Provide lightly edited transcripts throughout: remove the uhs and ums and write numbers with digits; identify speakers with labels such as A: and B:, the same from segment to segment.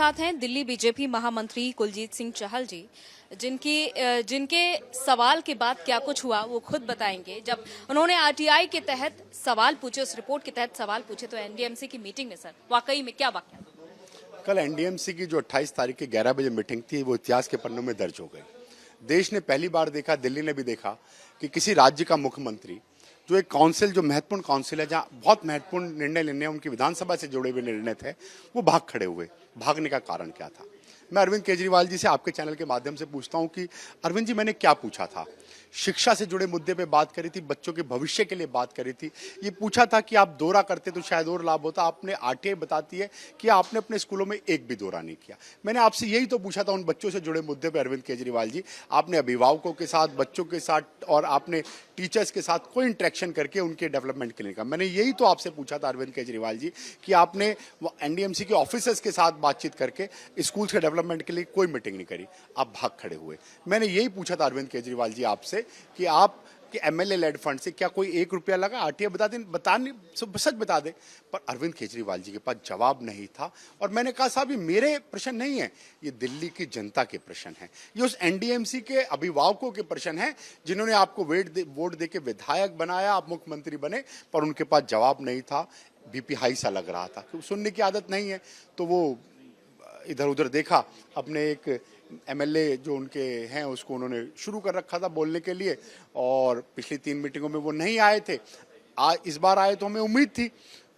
A: साथ हैं दिल्ली बीजेपी महामंत्री कुलजीत सिंह चहल जी, जिनके सवाल के बाद क्या कुछ हुआ वो खुद बताएंगे। जब उन्होंने आरटीआई के तहत सवाल पूछे, उस रिपोर्ट के तहत सवाल पूछे, तो एनडीएमसी की मीटिंग में सर वाकई में क्या वाकया?
B: कल एनडीएमसी की जो 28 तारीख की 11 बजे मीटिंग थी वो इतिहास के पन्नों में दर्ज हो गई। देश ने पहली बार देखा, दिल्ली ने भी देखा कि किसी राज्य का मुख्यमंत्री जो एक काउंसिल, जो महत्वपूर्ण काउंसिल है, जहाँ बहुत महत्वपूर्ण निर्णय लेने, उनकी विधानसभा से जुड़े हुए निर्णय थे, वो भाग खड़े हुए। भागने का कारण क्या था? मैं अरविंद केजरीवाल जी से आपके चैनल के माध्यम से पूछता हूं कि अरविंद जी, मैंने क्या पूछा था? शिक्षा से जुड़े मुद्दे पे बात करी थी, बच्चों के भविष्य के लिए बात करी थी। ये पूछा था कि आप दौरा करते तो शायद और लाभ होता। आपने आरटीआई बताती है कि आपने अपने स्कूलों में एक भी दौरा नहीं किया। मैंने आपसे यही तो पूछा था उन बच्चों से जुड़े मुद्दे पे। अरविंद केजरीवाल जी, आपने अभिभावकों के साथ, बच्चों के साथ और आपने टीचर्स के साथ कोई इंटरेक्शन करके उनके डेवलपमेंट के लिए कहा? मैंने यही तो आपसे पूछा था अरविंद केजरीवाल जी कि आपने एनडीएमसी के ऑफिसर्स के साथ बातचीत करके स्कूल के डेवलपमेंट के लिए कोई मीटिंग नहीं करी, आप भाग खड़े हुए। मैंने यही पूछा था अरविंद केजरीवाल जी आपसे कि आप कि एमएलए लेड फंड से क्या कोई 1 रुपया लगा? आरटीआई बताने सच बता दे। पर अरविंद केजरीवाल जी के पास जवाब नहीं था। और मैंने कहा साहब, ये मेरे प्रश्न नहीं है, ये दिल्ली की जनता के प्रश्न है, ये उस एनडीएमसी के अभिभावकों के प्रश्न है जिन्होंने आपको वोट दे के विधायक बनाया, आप मुख्यमंत्री बने, पर उनके पास जवाब नहीं था। बीपी हाई सा लग रहा था, क्योंकि सुनने की आदत नहीं है, तो वो इधर उधर देखा। अपने एक एमएलए जो उनके हैं उसको उन्होंने शुरू कर रखा था बोलने के लिए, और पिछली 3 मीटिंगों में वो नहीं आए थे। आज इस बार आए तो हमें उम्मीद थी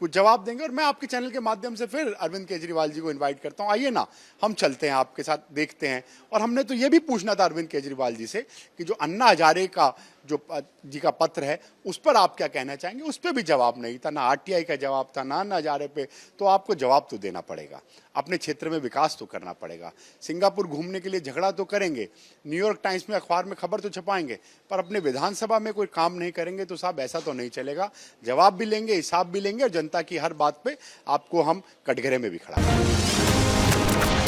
B: कुछ जवाब देंगे। और मैं आपके चैनल के माध्यम से फिर अरविंद केजरीवाल जी को इनवाइट करता हूं, आइए ना, हम चलते हैं आपके साथ, देखते हैं। और हमने तो ये भी पूछना था अरविंद केजरीवाल जी से कि जो अन्ना हजारे का जो जी का पत्र है, उस पर आप क्या कहना चाहेंगे? उस पर भी जवाब नहीं था, ना आरटीआई का जवाब था, ना अन्ना हजारे पे। तो आपको जवाब तो देना पड़ेगा, अपने क्षेत्र में विकास तो करना पड़ेगा। सिंगापुर घूमने के लिए झगड़ा तो करेंगे, न्यूयॉर्क टाइम्स में अखबार में खबर तो छपाएंगे, पर अपने विधानसभा में कोई काम नहीं करेंगे तो साहब ऐसा तो नहीं चलेगा। जवाब भी लेंगे, हिसाब भी लेंगे, और जनता की हर बात पे आपको हम कटघरे में भी खड़ा करेंगे।